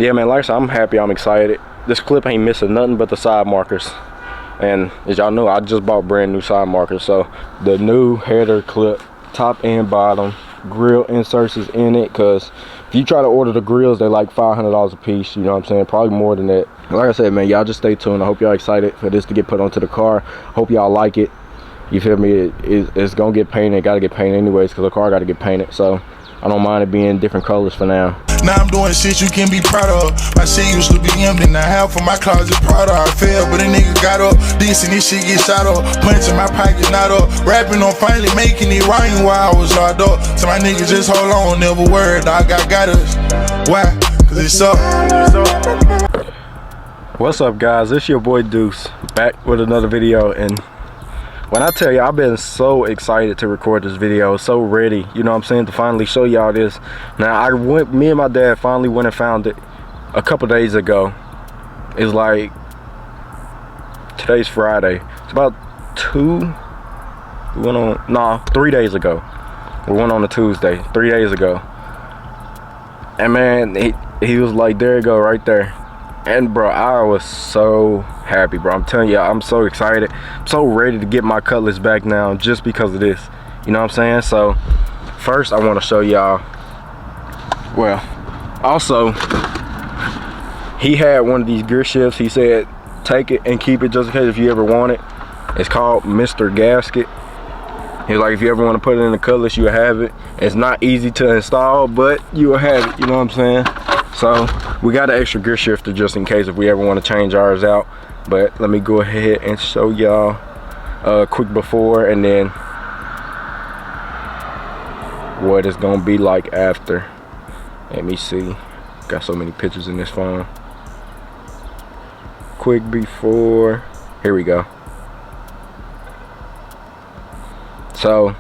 yeah, man, like I said, I'm happy, I'm excited. This clip ain't missing nothing but the side markers. And as y'all know, I just bought brand new side markers. So the new header clip, top and bottom, grill inserts is in it, because if you try to order the grills, they're like $500 a piece, you know what I'm saying? Probably more than that. Like I said, man, y'all just stay tuned. I hope y'all excited for this to get put onto the car. Hope y'all like it. You feel me? It's gonna get painted. It gotta get painted anyways, because the car gotta get painted. So I don't mind it being different colors for now. Now I'm doing shit you can be proud of. My shit used to be empty, now half of my closet proud of. I fell, but a nigga got up. This and this shit get shot up. Punching my pocket not up. Rapping on finally making it right while I was locked up. So my niggas just hold on, never worry, dog. I got us. Why? Cause it's up. What's up, guys? It's your boy Deuce, back with another video. And when I tell you, I've been so excited to record this video, so ready, you know what I'm saying, to finally show y'all this. Now, me and my dad finally went and found it a couple days ago. It's like, today's Friday. It's about 3 days ago. We went on a Tuesday, 3 days ago. And man, he was like, there you go, right there. And bro, I was so happy, bro. I'm telling you, I'm so excited. I'm so ready to get my Cutlass back now just because of this. You know what I'm saying? So first I want to show y'all, well, also he had one of these gear shifts. He said take it and keep it just in case if you ever want it. It's called Mr. Gasket. He's like, if you ever want to put it in the Cutlass, you'll have it. It's not easy to install, but you'll have it, you know what I'm saying? So we got an extra gear shifter just in case if we ever want to change ours out. But let me go ahead and show y'all quick before and then what it's gonna be like after. Let me see. Got so many pictures in this phone. Quick before. Here we go. So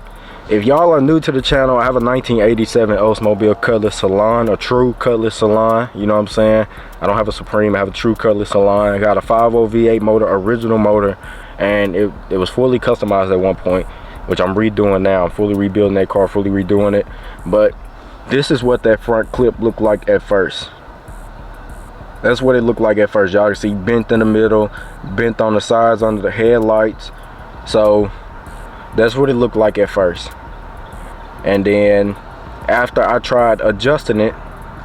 if y'all are new to the channel, I have a 1987 Oldsmobile Cutlass Salon, a true Cutlass Salon, you know what I'm saying? I don't have a Supreme, I have a true Cutlass Salon. I got a 5.0 V8 motor, original motor, and it was fully customized at one point, which I'm redoing now. I'm fully rebuilding that car, fully redoing it. But this is what that front clip looked like at first. That's what it looked like at first. Y'all can see bent in the middle, bent on the sides under the headlights. So that's what it looked like at first. And then after I tried adjusting it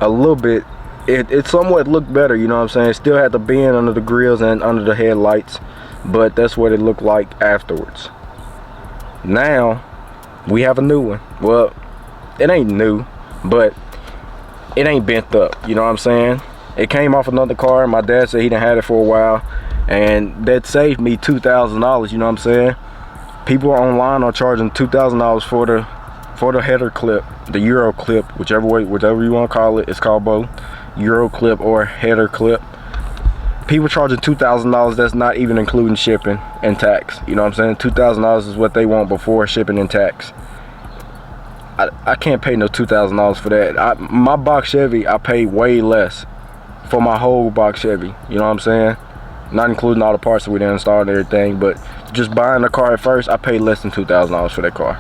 a little bit, it somewhat looked better, you know what I'm saying? It still had the bend under the grills and under the headlights, but that's what it looked like afterwards. Now we have a new one. Well, it ain't new, but it ain't bent up, you know what I'm saying? It came off another car. My dad said he done had it for a while, and that saved me $2,000, you know what I'm saying? People online are charging $2,000 for the header clip, the Euro clip, whichever you want to call it. It's called both Euro clip or header clip. People charging $2,000. That's not even including shipping and tax. You know what I'm saying? $2,000 is what they want before shipping and tax. I can't pay no $2,000 for that. My box Chevy, I pay way less for my whole box Chevy. You know what I'm saying? Not including all the parts that we didn't install and everything, but just buying the car at first, I paid less than $2,000 for that car.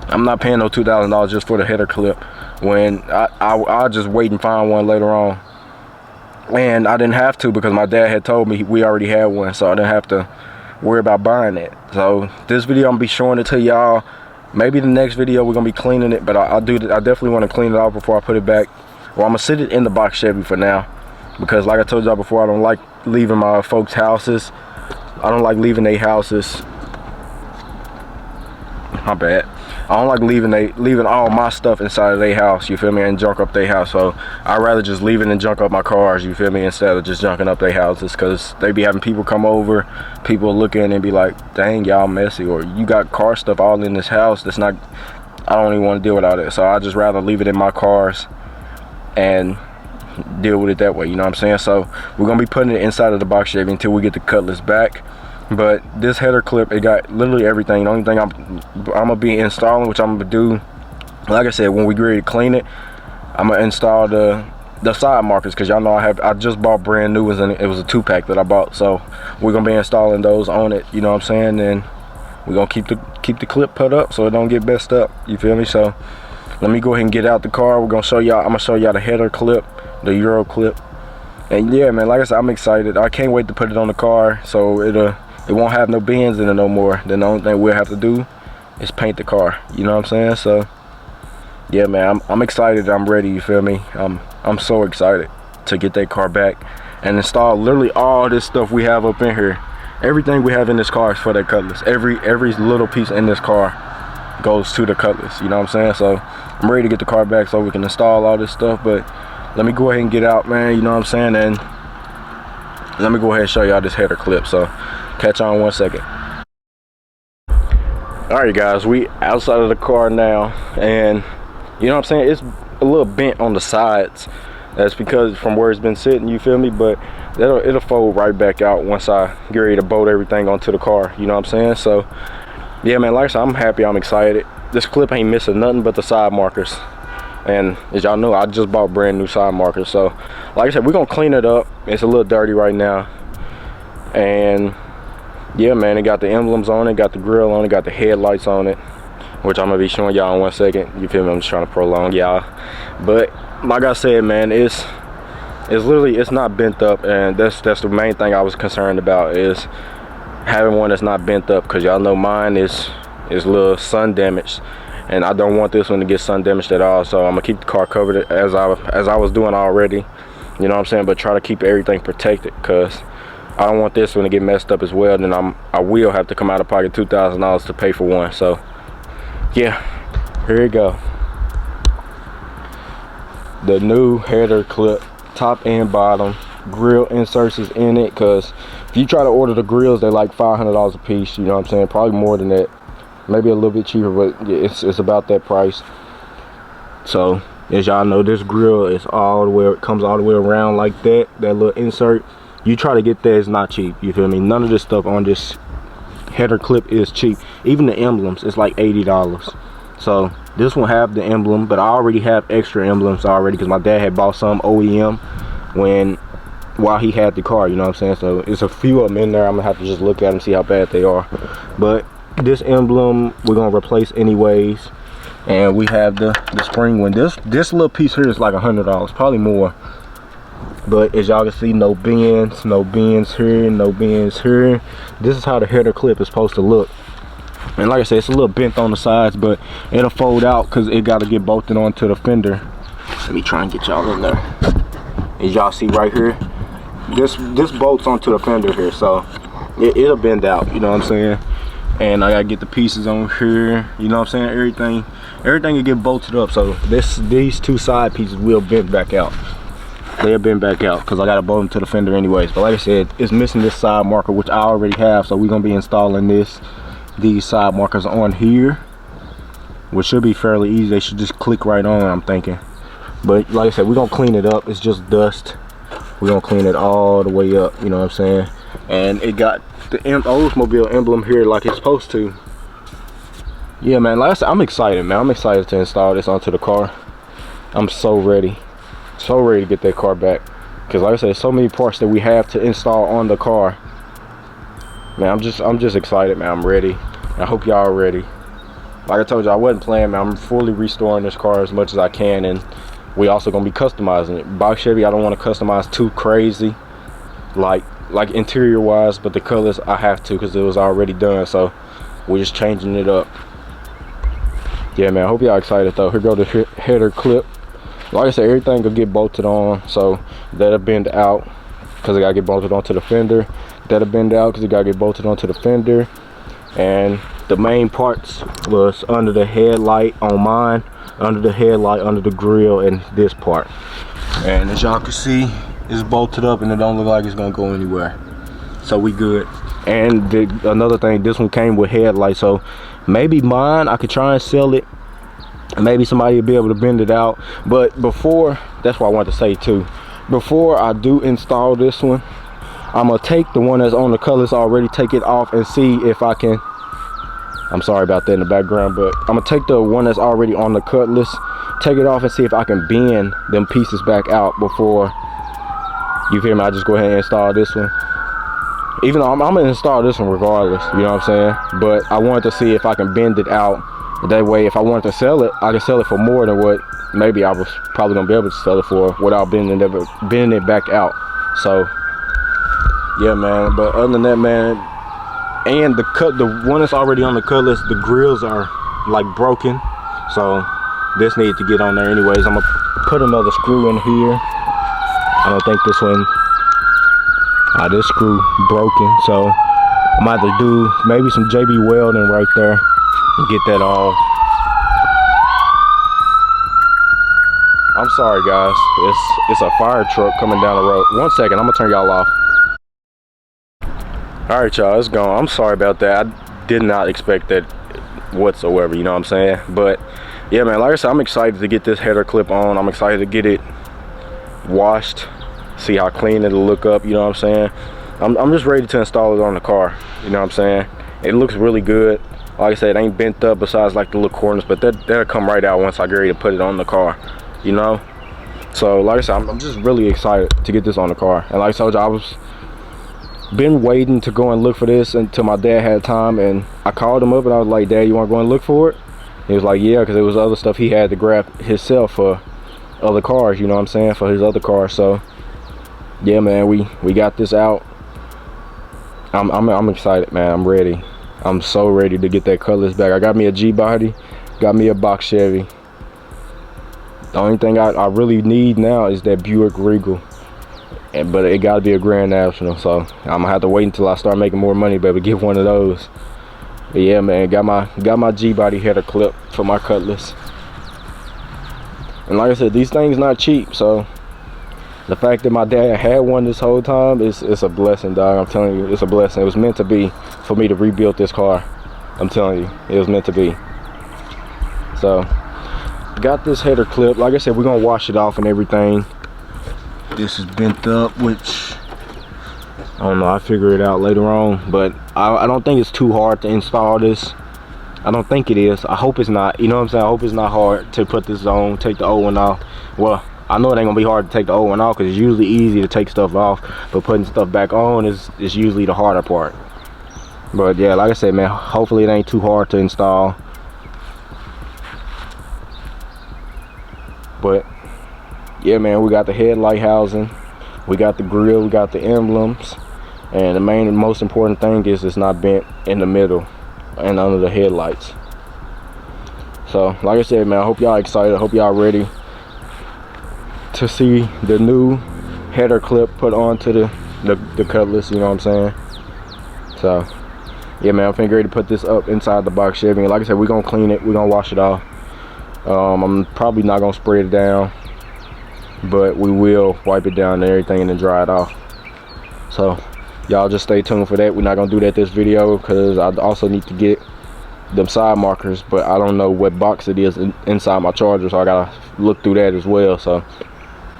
I'm not paying no $2,000 just for the header clip when I'll just wait and find one later on. And I didn't have to because my dad had told me we already had one, so I didn't have to worry about buying it. So this video, I'm gonna be showing it to y'all. Maybe the next video we're gonna be cleaning it, but I definitely want to clean it off before I put it back. Well, I'm gonna sit it in the box Chevy for now because, like I told y'all before, I don't like leaving my folks' houses. I don't like leaving their houses. My bad. I don't like leaving all my stuff inside of their house, you feel me, and junk up their house. So I'd rather just leave it and junk up my cars, you feel me, instead of just junking up their houses, because they be having people come over, people looking and be like, dang, y'all messy, or you got car stuff all in this house that's not, I don't even want to deal with all that. So I'd just rather leave it in my cars and deal with it that way, you know what I'm saying? So we're gonna be putting it inside of the box Chevy until we get the Cutlass back. But this header clip, it got literally everything. The only thing I'm gonna be installing, which I'm gonna do, like I said, when we get ready to clean it, I'm gonna install the side markers, because y'all know I just bought brand new ones, and it was a 2-pack that I bought. So we're gonna be installing those on it, you know what I'm saying? And we're gonna keep the clip put up so it don't get messed up, you feel me? So let me go ahead and get out the car. We're gonna show y'all, I'm gonna show y'all the header clip, the Euro clip, And yeah, man, like I said, I'm excited. I can't wait to put it on the car, so it won't have no bends in it no more. Then the only thing we'll have to do is paint the car. You know what I'm saying? So yeah, man, I'm excited. I'm ready. You feel me? I'm so excited to get that car back and install literally all this stuff we have up in here. Everything we have in this car is for that Cutlass. Every little piece in this car goes to the Cutlass. You know what I'm saying? So I'm ready to get the car back so we can install all this stuff. But let me go ahead and get out, man. You know what I'm saying? And let me go ahead and show y'all this header clip. So catch on 1 second. All right, guys, we outside of the car now, and you know what I'm saying, it's a little bent on the sides. That's because from where it's been sitting, you feel me? But it'll fold right back out once I get ready to bolt everything onto the car. You know what I'm saying? So yeah, man, like I said, I'm happy, I'm excited. This clip ain't missing nothing but the side markers. And as y'all know, I just bought brand new side markers. So like I said, we're gonna clean it up. It's a little dirty right now. And yeah, man, it got the emblems on it, got the grill on it, got the headlights on it, which I'm gonna be showing y'all in 1 second. You feel me? I'm just trying to prolong y'all. But like I said, man, it's literally, it's not bent up, and that's the main thing I was concerned about, is having one that's not bent up, because y'all know mine is a little sun damaged, and I don't want this one to get sun damaged at all. So I'm gonna keep the car covered as I was doing already. You know what I'm saying? But try to keep everything protected, because I don't want this one to get messed up as well. Then I will have to come out of pocket $2,000 to pay for one. So yeah, here you go. The new header clip, top and bottom. Grill inserts is in it, because if you try to order the grills, they're like $500 a piece. You know what I'm saying? Probably more than that, maybe a little bit cheaper, but yeah, it's about that price. So as y'all know, this grill is all the way, it comes all the way around like that little insert. You try to get that, it's not cheap. You feel me? None of this stuff on this header clip is cheap. Even the emblems, it's like $80. So this one have the emblem, but I already have extra emblems already, because my dad had bought some OEM while he had the car. You know what I'm saying? So it's a few of them in there. I'm gonna have to just look at them, see how bad they are. But this emblem we're gonna replace anyways. And we have the spring one. This little piece here is like $100, probably more. But as y'all can see, no bends here, no bends here. This is how the header clip is supposed to look. And like I said, it's a little bent on the sides, but it'll fold out because it got to get bolted onto the fender. Let me try and get y'all in there. As y'all see right here, this bolts onto the fender here, so it'll bend out. You know what I'm saying? And I gotta get the pieces on here. You know what I'm saying? Everything will get bolted up. So these two side pieces will bend back out. They'll bend back out because I gotta bolt them to the fender anyways. But like I said, it's missing this side marker, which I already have. So we're gonna be installing these side markers on here, which should be fairly easy. They should just click right on, I'm thinking. But like I said, we're gonna clean it up. It's just dust. We're gonna clean it all the way up. You know what I'm saying? And it got the Oldsmobile emblem here like it's supposed to. Yeah, man, like I said, I'm excited, man. I'm excited to install this onto the car. I'm so ready to get that car back, because like I said, so many parts that we have to install on the car. Man, I'm just excited, man. I'm ready. I hope y'all are ready. Like I told you, I wasn't playing, man. I'm fully restoring this car as much as I can, and we also gonna be customizing it. Box Chevy, I don't want to customize too crazy, like interior wise, but the colors I have to, because it was already done. So we're just changing it up. Yeah, man, I hope y'all excited though. Here go the header clip. Like I said, everything will get bolted on, so that'll bend out because it gotta get bolted onto the fender. That'll bend out because it gotta get bolted onto the fender. And the main parts was under the headlight on mine, under the headlight, under the grill, and this part. And as y'all can see, it's bolted up and it don't look like it's gonna go anywhere. So we good. And another thing, this one came with headlights, so maybe mine, I could try and sell it. Maybe somebody will be able to bend it out. But before, that's what I want to say too, before I do install this one, I'm gonna take the one that's on the Cutlass already, take it off and see if I can, I'm sorry about that in the background, but I'm gonna take the one that's already on the Cutlass, take it off and see if I can bend them pieces back out before, you feel me, I just go ahead and install this one. Even though I'm gonna install this one regardless, you know what I'm saying? But I wanted to see if I can bend it out. That way, if I wanted to sell it, I can sell it for more than what maybe I was probably gonna be able to sell it for without bending it back out. So yeah, man. But other than that, man, and the one that's already on the Cutlass, the grills are like broken, so this needs to get on there anyways. I'm gonna put another screw in here. I don't think this one, this screw broken, so I might have to do maybe some JB welding right there and get that all. I'm sorry guys, it's a fire truck coming down the road. 1 second, I'm gonna turn y'all off. All right, y'all, it's gone. I'm sorry about that. I did not expect that whatsoever, you know what I'm saying? But yeah, man, like I said, I'm excited to get this header clip on. I'm excited to get it washed, see how clean it'll look up, you know what I'm saying? I'm just ready to install it on the car, you know what I'm saying? It looks really good. Like I said, it ain't bent up besides like the little corners, but that'll come right out once I get ready to put it on the car, you know? So like I said, I'm just really excited to get this on the car. And like I told you, I was been waiting to go and look for this until my dad had time, and I called him up and I was like, Dad, you want to go and look for it? He was like, yeah, because there was other stuff he had to grab himself for other cars, you know what I'm saying, for his other car. So yeah, man, we got this out. I'm excited, man. I'm ready. I'm so ready to get that Cutlass back. I got me a G body, got me a box Chevy. The only thing I really need now is that Buick Regal. But it got to be a Grand National, so I'm gonna have to wait until I start making more money to be able to get one of those. But yeah, man, got my G-body header clip for my Cutlass. And like I said, these things not cheap, so the fact that my dad had one this whole time it's a blessing, dog. I'm telling you, it's a blessing. It was meant to be for me to rebuild this car. I'm telling you, it was meant to be. So got this header clip. Like I said, we're gonna wash it off and everything. This is bent up, which I don't know, I figure it out later on, but I don't think it's too hard to install this. I don't think it is. I hope it's not, you know what I'm saying? I hope it's not hard to put this on, take the old one off. Well, I know it ain't gonna be hard to take the old one off because it's usually easy to take stuff off, but putting stuff back on is usually the harder part. But yeah, like I said, man, hopefully it ain't too hard to install. But yeah, man, we got the headlight housing, we got the grill, we got the emblems, and the main and most important thing is it's not bent in the middle and under the headlights. So like I said, man, I hope y'all excited. I hope y'all ready to see the new header clip put onto the Cutlass, you know what I'm saying? So yeah, man, I'm finna get ready to put this up inside the box Chevy. And like I said, we're gonna clean it, we're gonna wash it off. I'm probably not gonna spray it down, but we will wipe it down and everything and then dry it off. So y'all just stay tuned for that. We're not gonna do that this video because I also need to get them side markers, but I don't know what box it is inside my Charger, so I gotta look through that as well. So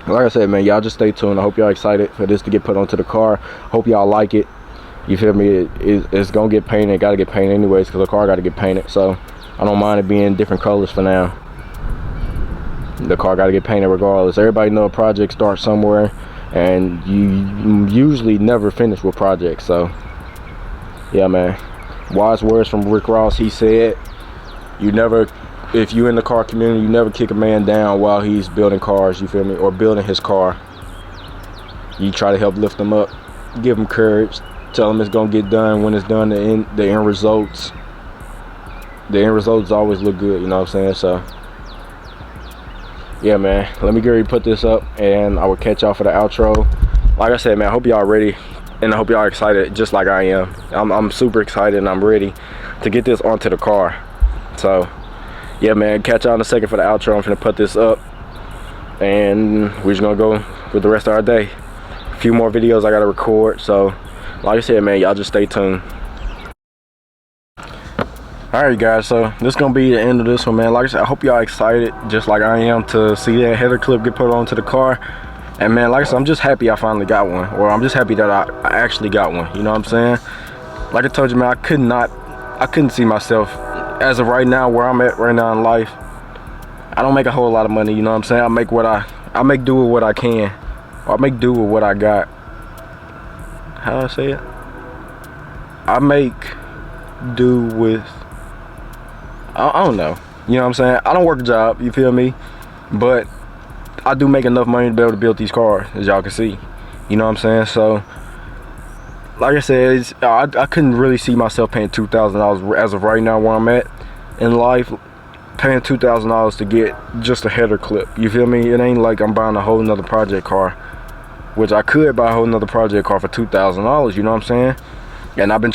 like I said, man, y'all just stay tuned. I hope y'all excited for this to get put onto the car. Hope y'all like it. You feel me? It's gonna get painted. It gotta get painted anyways because the car gotta get painted. So I don't mind it being different colors for now. The car got to get painted regardless. Everybody know a project starts somewhere, and you usually never finish with projects. So yeah, man, wise words from Rick Ross. He said, you never, if you in the car community, you never kick a man down while he's building cars, you feel me, or building his car. You try to help lift him up, give him courage, tell him it's gonna get done. When it's done, the end results always look good, you know what I'm saying? So yeah, man, let me get ready to put this up and I will catch y'all for the outro. Like I said, man, I hope y'all ready and I hope y'all excited just like I am. I'm super excited and I'm ready to get this onto the car. So yeah, man, catch y'all in a second for the outro. I'm gonna put this up and we're just gonna go with the rest of our day. A few more videos I gotta record, so like I said, man, y'all just stay tuned. Alright guys, so this is gonna be the end of this one, man. Like I said, I hope y'all excited just like I am to see that header clip get put onto the car. And man, like I said, I'm just happy I finally got one, or I'm just happy that I actually got one, you know what I'm saying? Like I told you, man, I couldn't see myself as of right now where I'm at right now in life. I don't make a whole lot of money, you know what I'm saying? I make do with what I can, or I make do with what I got. How do I say it? I make do with, I don't know, you know what I'm saying? I don't work a job, you feel me? But I do make enough money to be able to build these cars, as y'all can see. You know what I'm saying? So like I said, I couldn't really see myself paying $2,000 as of right now where I'm at in life. Paying $2,000 to get just a header clip. You feel me? It ain't like I'm buying a whole nother project car, which I could buy a whole nother project car for $2,000. You know what I'm saying? And I've been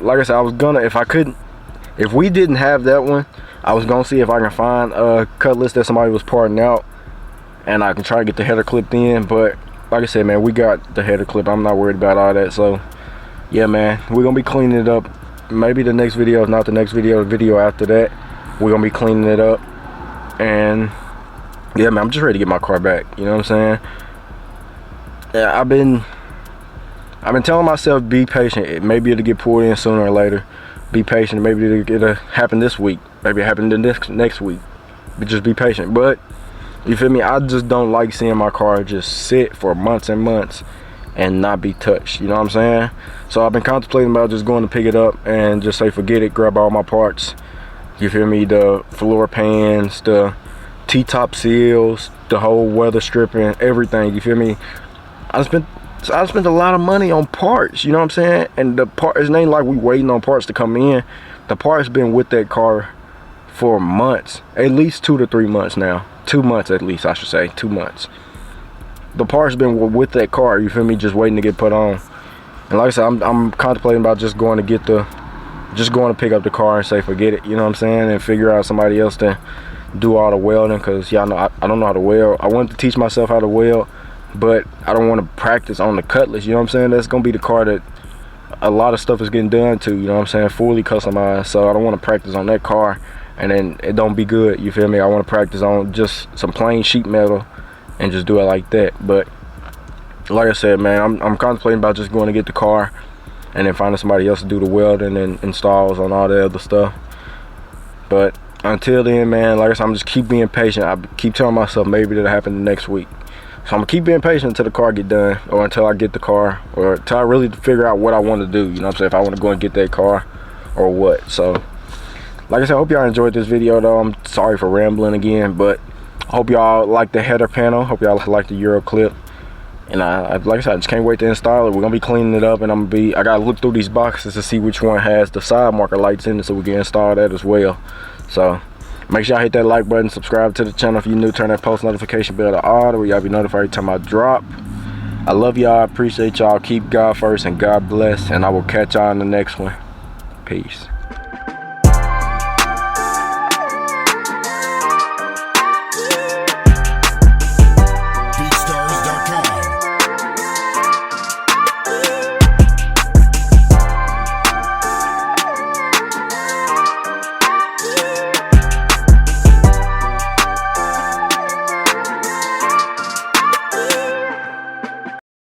like I said, I was gonna, if we didn't have that one, I was gonna see if I can find a Cutlass that somebody was parting out, and I can try to get the header clipped in. But like I said, man, we got the header clip. I'm not worried about all that. So yeah, man, we're gonna be cleaning it up. Maybe the next video, if not the next video, the video after that, we're gonna be cleaning it up. And yeah, man, I'm just ready to get my car back. You know what I'm saying? Yeah, I've been telling myself, be patient. Maybe it'll get pulled in sooner or later. Be patient. Maybe it'll happen this week. Maybe it happen the next week. But just be patient. But you feel me? I just don't like seeing my car just sit for months and months and not be touched. You know what I'm saying? So I've been contemplating about just going to pick it up and just say forget it, grab all my parts. You feel me? The floor pans, the T-top seals, the whole weather stripping, everything. You feel me? I spent a lot of money on parts. You know what I'm saying? And the parts, it ain't like we waiting on parts to come in. The parts been with that car for months, at least 2 to 3 months now. 2 months at least, I should say, 2 months. The parts been with that car. You feel me? Just waiting to get put on. And like I said, I'm contemplating about just going to pick up the car and say forget it. You know what I'm saying? And figure out somebody else to do all the welding, because y'all know I don't know how to weld. I wanted to teach myself how to weld, but I don't want to practice on the Cutlass. You know what I'm saying? That's gonna be the car that a lot of stuff is getting done to. You know what I'm saying? Fully customized. So I don't want to practice on that car and then it don't be good. You feel me? I want to practice on just some plain sheet metal and just do it like that. But like I said, man, I'm contemplating about just going to get the car and then finding somebody else to do the welding and installs on all the other stuff. But until then, man, like I said, I'm just keep being patient. I keep telling myself maybe that'll happen next week. So I'm gonna keep being patient until the car get done, or until I get the car, or until I really figure out what I want to do. You know what I'm saying? If I want to go and get that car or what. So like I said, I hope y'all enjoyed this video though. I'm sorry for rambling again, but I hope y'all like the header panel. Hope y'all like the Euro clip. And like I said, I just can't wait to install it. We're gonna be cleaning it up, and I gotta look through these boxes to see which one has the side marker lights in it, so we can install that as well. So make sure y'all hit that like button, subscribe to the channel if you're new, turn that post notification bell to all, where y'all be notified every time I drop. I love y'all, appreciate y'all, keep God first and God bless, and I will catch y'all in the next one. Peace.